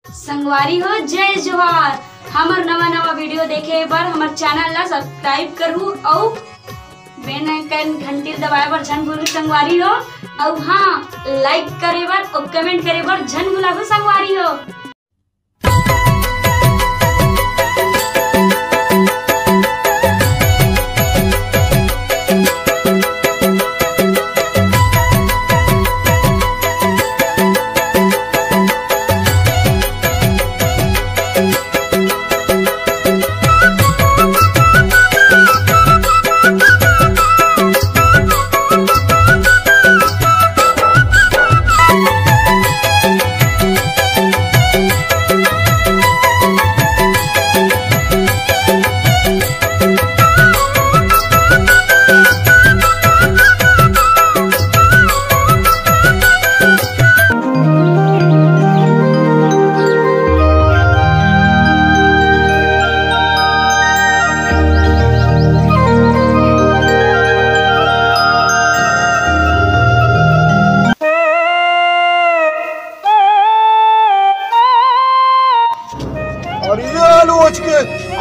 संगवारी हो जय जोहार। हमर नवा वीडियो देखे बर हमर चैनल ला सब्सक्राइब करू और बेल आइकन घंटी दबाए बर झन भूलू संगवारी हो। और हाँ, लाइक करे बर और कमेंट करे बर झन भूलाबू संगवारी हो।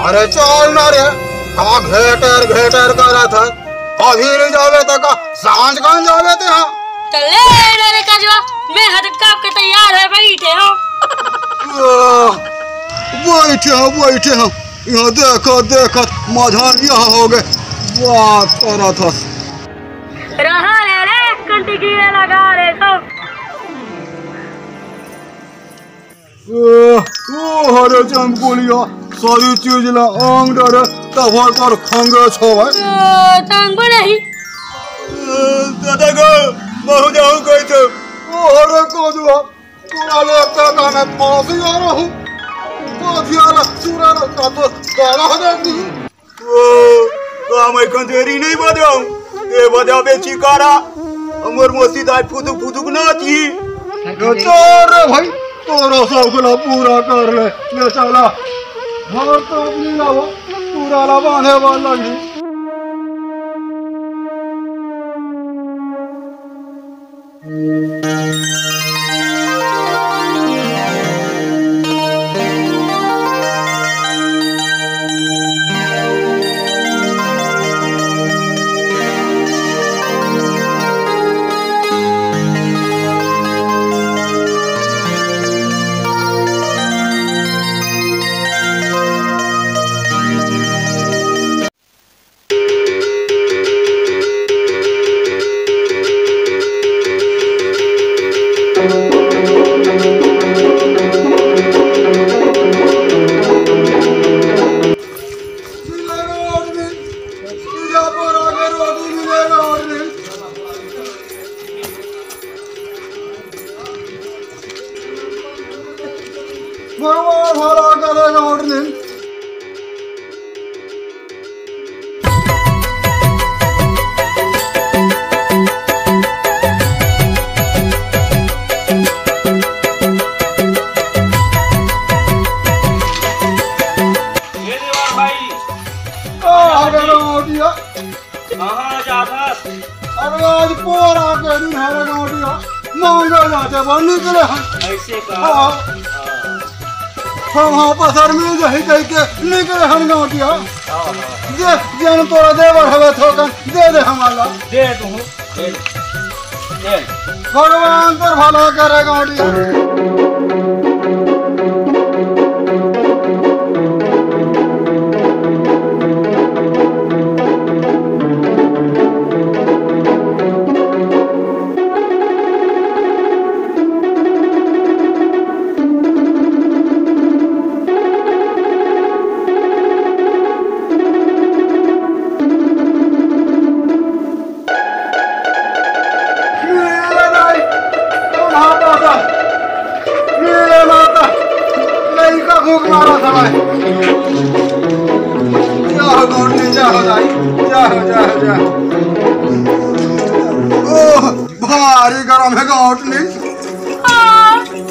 अरे चल ना रे, का घेटर घेटर करा था। अभी नहीं जावे तो का सांझ कान जावे थे। हाँ चले रे काजवा, मैं हदकाप के तैयार है, बैठे हो। बैठे हो यहाँ देखो देखो मझन यहाँ हो गए बात करा था। रहा रे कंटी कीड़े लगा रे तो। हरे चमकुलिया सारी चीज ला आंग डरे तब कर खंगे छोवे तंग नहीं दादा को बहु जाऊं गई थे। हरे काजवा पूरा लेकर का मैं फांसी आ रहा हूँ। फांसियाला सूरा का तो गाना हो जाएगी। मैं कंदेरी नहीं बजाऊं, ये बजा बेची कारा अमर मस्जिद आज फुदुक फुदुक ना थी। चोर भाई तोरो सबला पूरा कर ले चला। घर तो अपनी लाओ पूरा ला बांधे वाला लगी। भला करेगा ऑर्डर। अरे आज पूरा के दिन हरे नोटिया मांगे जाते बन निकले हैं ऐसे का। हाँ पसर मिल जाए कह के निकले हम नोटिया। जे जन तोरा देवर हवे थोकन दे दे हमारा दे दूं दे भगवान तो भला करेगा नोटिया। भूख मारा था भाई। जाओ गौंडली जाओ दाई जाओ। ओह भारी गरम है गौंडली।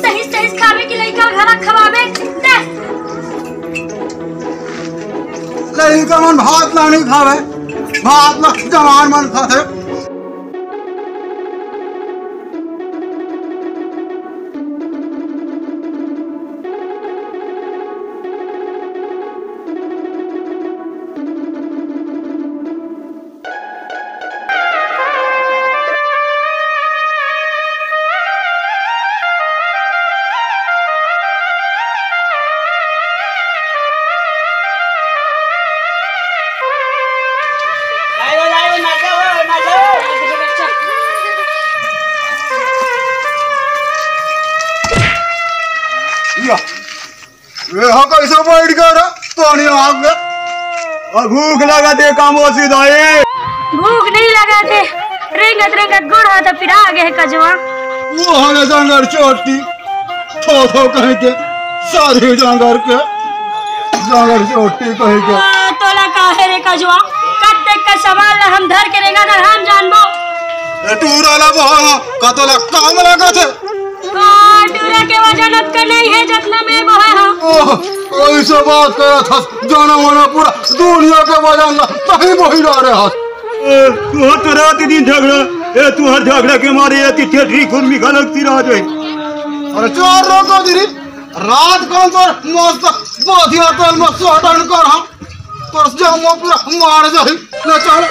सही खावे की लइका घरा खवावे दे। लइका मन भात ला नहीं खावे, भात ला जवान मन खाते। या ये हाँ कैसे बैठ गया रे तोनी आग में और भूख लगा दे कामों से दाए भूख नहीं लगा दे रेंगत रेंगत गुड़ हो तो फिर आ गए कजवा वो हमें जंगर चोटी थो कह के सारे जंगर के जंगर चोटी कह के तोला काहे रे कजवा कत्ते का सवाल हम धर के रेगा ना हम जानबो टूरा ला बहा कतला काम लगा थे टूरा के वजन का नहीं है जितना मैं वो है हां ऐसे बात करा था जाना माना पूरा दुनिया के वजन ना कहीं वही जा रहे हाथ तू हर रात दिन झगड़ा तू हर झगड़ा के मारे ठेठी खुरमी गलती रह जाए अरे चार रात दिन रात कौन तो मस्त बाधिया तल में सोडन कर हम तो जामो पूरा मार जाए ले चल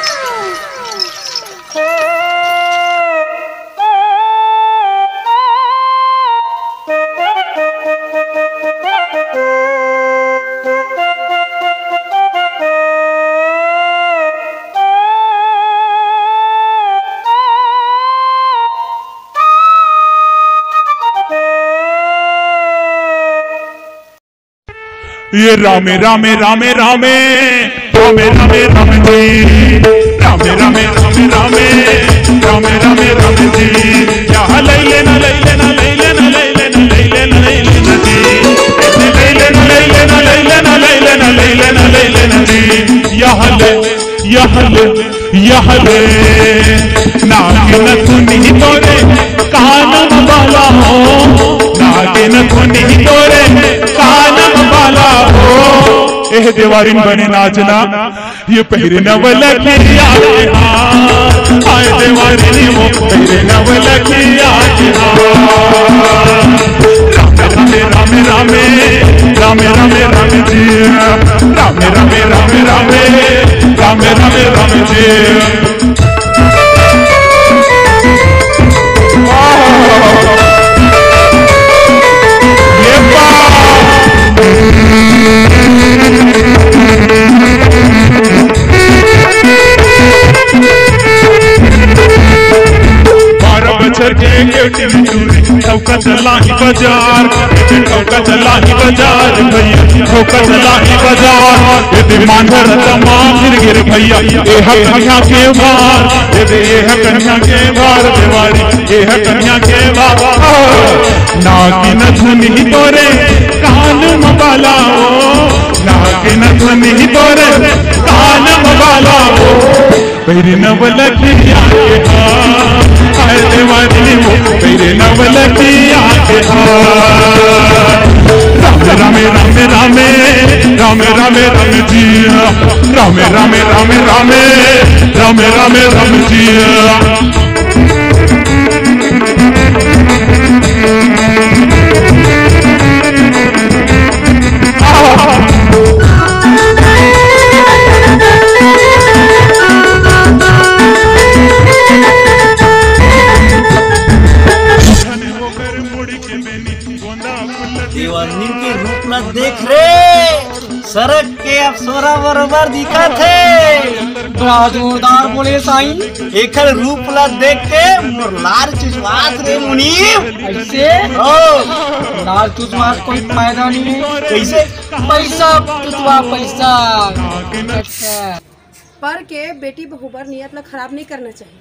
ये रामे रामे रामे रामे रामे रामे रामे जी रामे रामे रामे रामे रामे रामे रामे जी यहाँ लैले ना लैले ना लैले ना लैले ना लैले ना लैले ना जी लैले ना लैले ना लैले ना लैले ना लैले ना लैले ना जी यहाँ ले नागिन धुनी तोरे कानम बाला हो नागिन धुनी तोरे कानम बाला हो एह देवारिन बने नाचना ये पहरे नवल किया आए देवारिन वो पहरे नवल किया रामे रामे रामे रामे रामे रामे जी रामे रामे रामे रामे रामे रामे रामे जी ठोकत लाही बाजार ठोकत लाही बाजार भैया ठोकत लाही बाजार यदि मांझर तमाम गिर भैया एह कन्या के भार यदि एह कन्या के भार देवारी एह कन्या के भार नागिन धुनी तोरे कान मबाला हो नागिन धुनी तोरे कान मबाला हो पहरे नवल किया आए देवारी वो पहरे नवल किया रामे रामे रामे रामे रामे रामे जी रामे रामे रामे रामे रामे रामे रामे जी देवानी के रूप न देख रे सड़क के अफसरा बराबर दिखा थे बड़ा जोरदार बोले साईं एकर रूप ला देख के मोर लार चुचवात रे मुनीम ऐसे ओ लार चुचवात कोई फायदा नहीं है कैसे पैसा चुचवा पैसा अच्छा पर के बेटी बहू पर नियत ला खराब नहीं करना चाहिए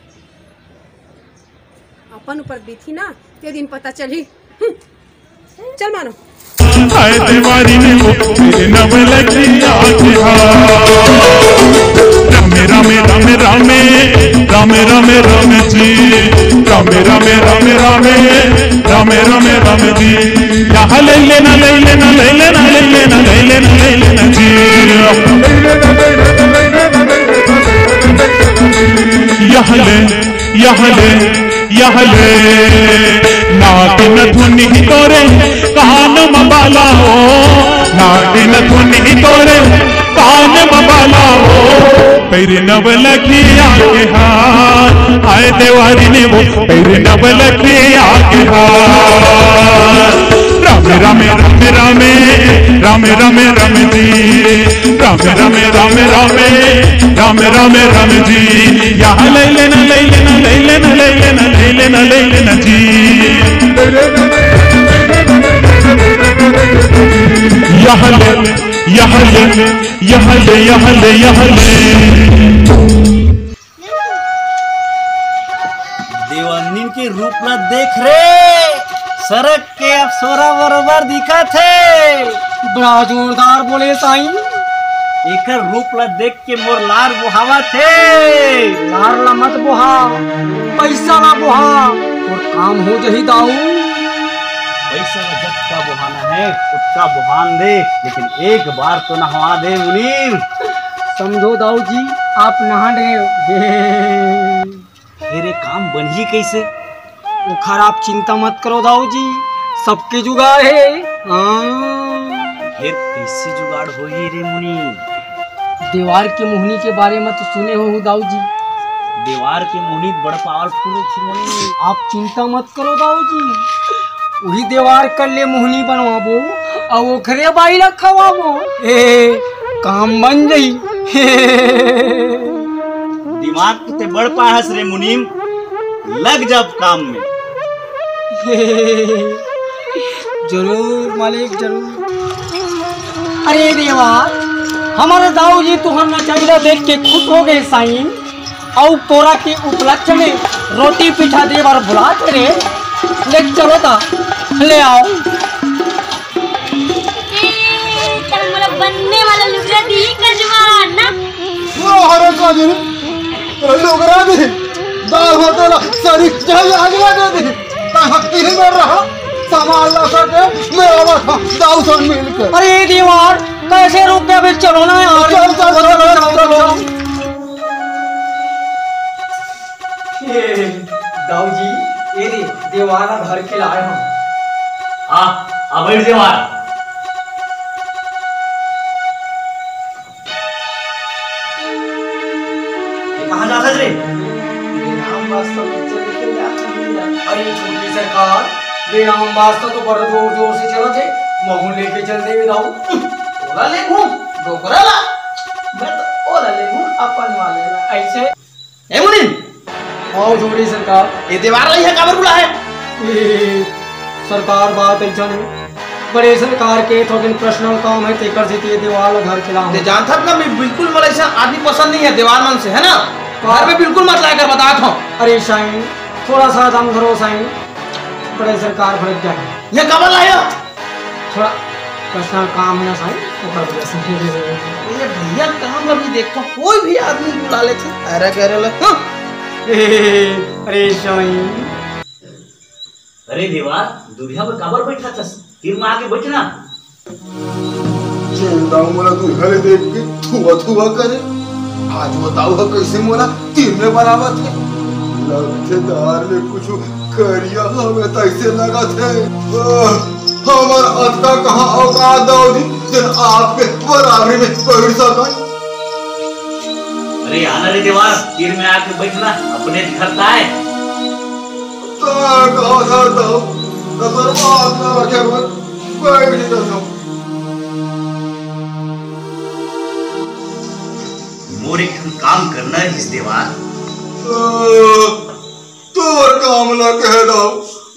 अपन ऊपर बीती ना ते दिन पता चली चल मानो आए देवारी ने वो तेरे नवल किया रामे रामे रामे रामे रामे रामे रामे जी रामे रामे रामे रामे रामे रामे रामे जी यहाँ लैले ना लैले ना लैले ना लैले ना लैले ना लैले ना जी यहाँ ले नागिन धुनी तोरे कान मबाला हो नागिन धुनी तोरे कान मबाला हो पहरे नवल किया के हाथ आए देवारी ने वो पहरे नवल किया के हाथ रामे रामे रामे रामे रामे रामे रामे जी रामे रामे रामे रामे रामे रामे रामे जी यहाँ लैले ना लैले ना लैले ना लैले ना लैले ना लैले ना जी यहाँ ले यहाँ ले यहाँ ले यहाँ ले यहाँ ले। देवानीन के रूप ला देख रे, सड़क के अफसोरा बरोबर दिखा थे। बड़ा जोरदार बोले साईं, एकर रूप ला देख के मोर लार बुहावा थे। लार ला मत बुहा, पैसा ला बुहा और काम हो जही दाऊ। पैसा ला जब का बुहाना है उसका बुहान दे, लेकिन एक बार तो नहवा दे मुनीम। समझो दाऊ जी, आप नहा दे मेरे काम बनिए कैसे? वो खराब चिंता मत करो दाऊ जी, सबके जुगाड़ है। फिर कैसे जुगाड़ हो ही रे मुनि? दीवार के मोहनी के बारे में तो सुने हो दाऊ जी। दीवार के मोहनी बड़ पावरफुल थी मुनि। आप चिंता मत करो दाऊ जी, वही दीवार कर ले मोहनी बनवाबो और वो खरे बाई रखवाबो, काम बन गई। दिमाग तो बड़ पाहस रे मुनीम, लग जब काम में। जरूर मालिक जरूर। अरे देवा, हमारे दाऊ जी तुहर नचैला देख के खुश हो गए साईं, और तोरा के उपलक्ष्य में रोटी पिठा दे बार बुला रे। ले चलो ता, ले आओ। बनने वाला लुगड़ा दी कजवान ना वो हरे काजी लोगरा दे दाल होटल सारी जगह आगे दे दे हक्की में रहा सामान ला सके मैं आवा था दाऊ सन मिलकर। अरे दीवार कैसे रुक गया? फिर चलो ना यार, चल चल चल दाऊ जी, ये दीवार घर के लाए हम। अब दीवार कहाँ जा रे? अरे छोटी सरकार, बेनाम वास्ता तो बड़ा जोर जोर से चला थे, महू लेके चल दे दाऊ। ओला ले घूम डोकरा ला, मैं तो ओला ले घूम अपन वाले ला ऐसे। ए मुनि, आओ छोटी सरकार, ये दीवार लाई है काबर बुला है? सरकार बात ऐसा नहीं, बड़े सरकार के थोड़े पर्सनल काम है, तेकर से ये दीवार घर खिला दे। जानता ना मैं बिल्कुल मला ऐसा आदमी पसंद नहीं है दीवार मन से, है ना? घर में बिल्कुल मत लाकर बता था। अरे साईं, थोड़ा सा दम करो साईं, बड़े सरकार भड़क जाए। ये कब लाया? थोड़ा पर्सनल काम है ना साईं, ये भैया काम अभी देखो कोई भी आदमी बुला लेते। अरे कह रहे अरे साईं, अरे दीवार दुनिया पर काबर बैठा था? तीर में आके बैठना। चिंता मोला तू घरे देख के थुआ थुआ करे। आज बताओ है कैसे मोला तीर में बराबर थे। लगतेदार ने कुछ करिया हमें तैसे लगा थे। हमार अत्ता कहाँ औकात दाऊ जी जन आपके बराबरी में बैठ सका। अरे आना रे दीवार, तीर में आके बैठना, अपने दिखता है। तो कहा था दाऊ, नजर बात ना रखे बैठ जाता। मोर एक काम करना है इस दीवार। तोर काम ला कह दो,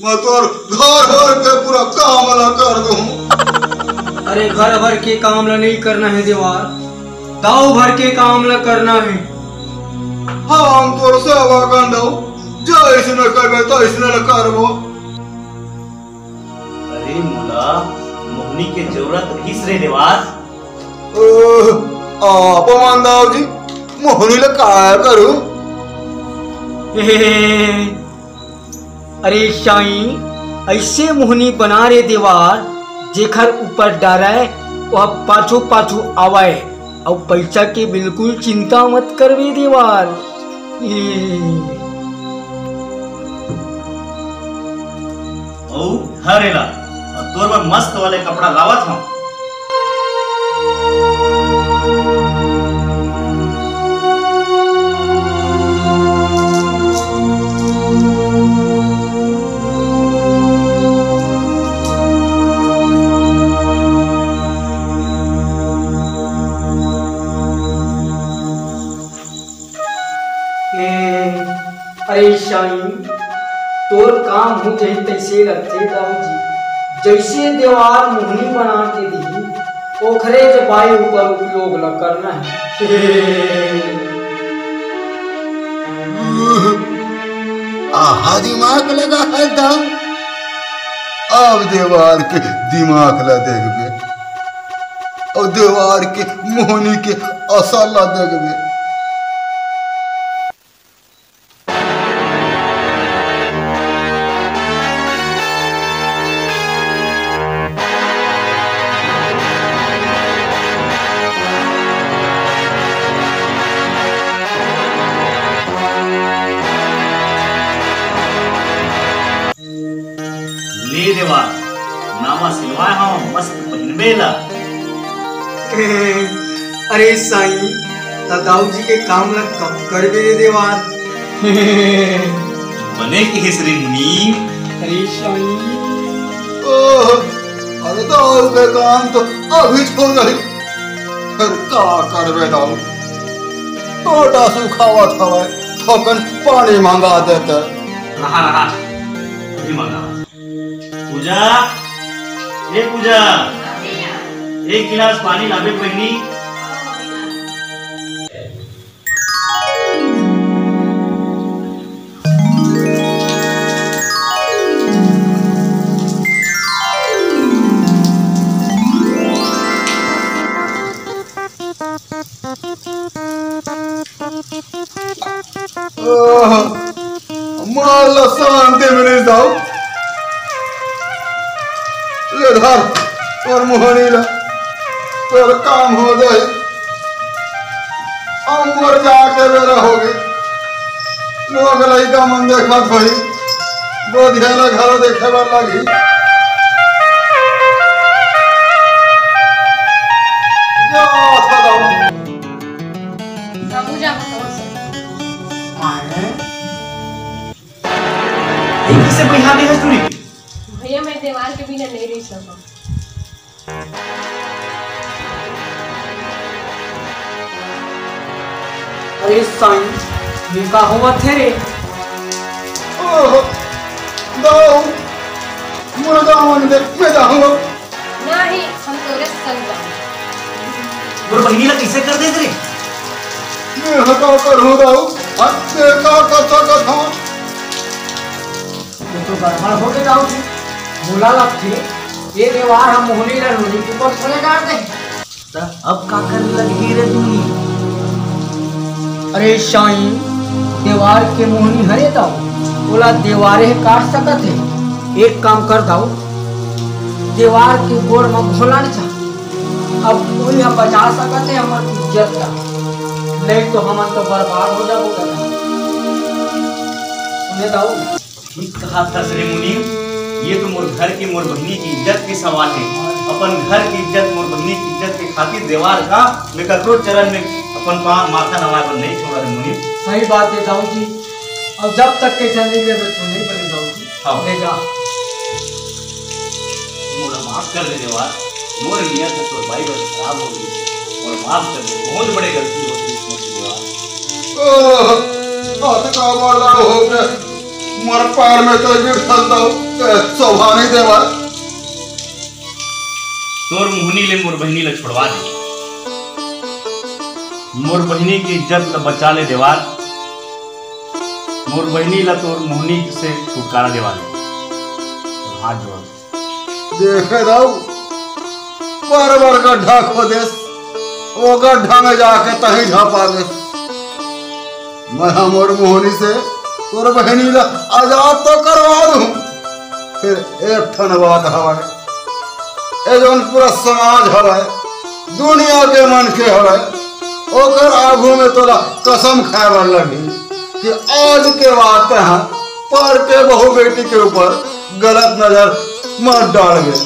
मैं तोर घर भर के पूरा काम ला कर दूं। अरे घर भर के काम ला नहीं करना है दीवार, गाँव भर के काम ला करना है। हम तोर सेवा कर दो, जैसे न करबे तैसे न करबो। अरे मुला, मोहनी के जरूरत किस रे दीवार? आप मान दाऊ जी, मोहनी ला काय करूं? अरे साईं, ऐसे मोहनी बना रे दीवार जेखर ऊपर डरे वह पाछू पाछू आवे, और पैसा की बिल्कुल चिंता मत करवे दीवार। ओ हरेला, तोर पर मस्त वाले कपड़ा लावत हूं। अरे साईं, तोर काम हो जाए तैसे लगते दाऊ जी, जैसे दीवार मोहनी बना के दी पोखरे के वायु पर उपयोग न करना है। आहा दिमाग लगा है दाऊ। अब देवार के दिमाग ला देखबे और देवार के मोहनी के असल ला देखबे। ले देवार नामा सिलवाए हम मस्त पहनबेला। अरे साईं दाऊ जी के काम ला कब करबे रे देवार? बने की हेसरी मुनीम। अरे साईं ओह, अरे दाऊ के काम तो अभी छोड़ रही, फिर का करबे दाऊ? टोटा सुखावा था थोकन पानी मंगा देते। रहा अभी मंगा। पूजा, ये पूजा, एक गिलास पानी लावे बहनी। माला शांति मिली दाऊ। ले धर और मोहनी ला, तेरा काम हो जाए। उम्र जाके बेरा हो गई, लोग लड़का मन देखा थोड़ी, बोधिया ना घर देखे बार लगी। जा सदाऊ। पूजा बताओ से। एक से बिहार है स्टोरी। भैया मैं देवार के बिना नहीं रह सकता। अरे साईं ये का हुआ थे रे? ओह, दाऊ, मुर्गा मन देख में जाऊंगा। नहीं हम तोरे संग जाएंगे। और बहनी ला कैसे कर दे रे? मैं हटा कर हूँ दाऊ, अच्छे का कथा। ये तो गड़बड़ हो गया दाऊ जी। बोला लग थे ये देवार हम मोहनी ला लोनी के ऊपर सोने डाल दे। अब का कर लगी रे तूनी? अरे साईं देवार के मोहनी हरे दाऊ, बोला देवारे काट सकत है। एक काम कर दाऊ, देवार के गोड़ में घोला न जा। अब कोई हम बचा सकत है हमार इज्जत का, नहीं तो हम तो बर्बाद हो जाबो दादा। सुने दाऊ ठीक कहा था श्री मुनीम। ये तो मोर घर की मोर बहनी की इज्जत के सवाल है। अपन घर की इज्जत मोर बहनी की इज्जत के खातिर देवार का मैं ककरो चरण में अपन माथा नवाए पर नहीं छोड़ा रे मुनीम। सही बात है दाऊ जी। अब जब तक के चलने के बच्चों नहीं बने दाऊ जी। हाँ। ले जा। मोरा माफ कर दे देवार। मोर नियत तो भाई बस खराब हो गई और माफ कर दे। बहुत बड़ी गलती हो गई मोर से देवार। ओह, आज का वाला हो गया। मर पैर में तो गिर सकता हूँ, शोभा नहीं देवा। तोर मुहनी ले मोर बहनी ले छोड़वा दे। मोर बहनी की इज्जत ल बचा ले देवार। मोर बहनी ला तोर मुहनी से छुटकारा देवा दे। हाथ जोड़। देखे दाऊ, पर गड्ढा खोदेस, वो गड्ढा में जाके तही झापा दे। मैं मोर मोहनी से तोर बहनी ला आजाद तो करवा दूं। फिर एक ठन बात हवा, ए जौन पूरा समाज हवा, दुनिया के मन के हवा, ओकर आगू में तोरा कसम खाए लगी कि आज के बाद तहाँ पर के बहू बेटी के ऊपर गलत नजर मत डाल गए।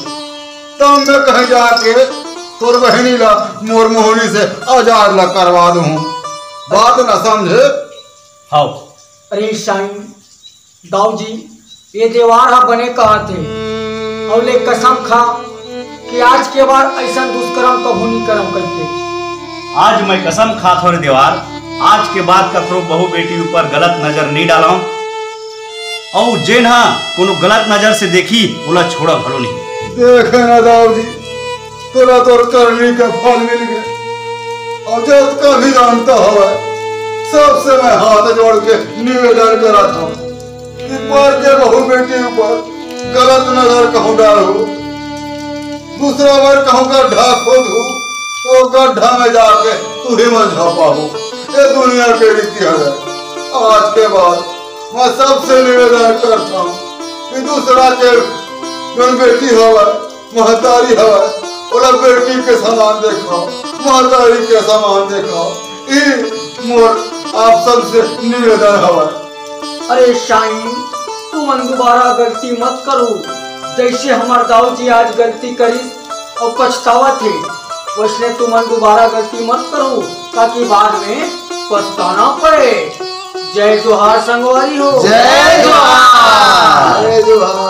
तब मैं कहीं जाके तोर बहनी ला मोर मोहनी से आजाद ला करवा दूं। बात न समझे? हाँ। अरे साईं दाऊ जी ये देवार हा बने कहा थे और ले कसम खा कि आज के बाद ऐसा दुष्कर्म कबू नहीं करम करके। आज मैं कसम खा थोड़े देवार, आज के बाद ककरो बहू बेटी ऊपर गलत नजर नहीं डाला और जे ना कोनो गलत नजर से देखी बोला छोड़ा भलो नहीं। देखे ना दाऊ जी, तोरा तोर करनी का फल मिल गया। और जब का भी जानता है सबसे मैं हाथ जोड़ के निवेदन करा था कि पर के बहू बेटी ऊपर गलत नजर कहूँ डालू, दूसरा बार कहूँ गड्ढा खोदू तो गड्ढा में जाके तू ही मत झापा हो। ये दुनिया के रीति है। आज के बाद मैं सबसे निवेदन करता हूँ कि दूसरा के बेटी हवा महतारी हवा बोला बेटी के समान देखो, महतारी के समान देखो। मोर आप सबसे निवेदन हवा। अरे शाइन तू मन दोबारा गलती मत करो। जैसे हमार दाऊ जी आज गलती करी और पछतावा थे, वैसे तू मन दोबारा गलती मत करो ताकि बाद में पछताना पड़े। जय जोहार संगवारी हो। जय जोहार। जय जोहार।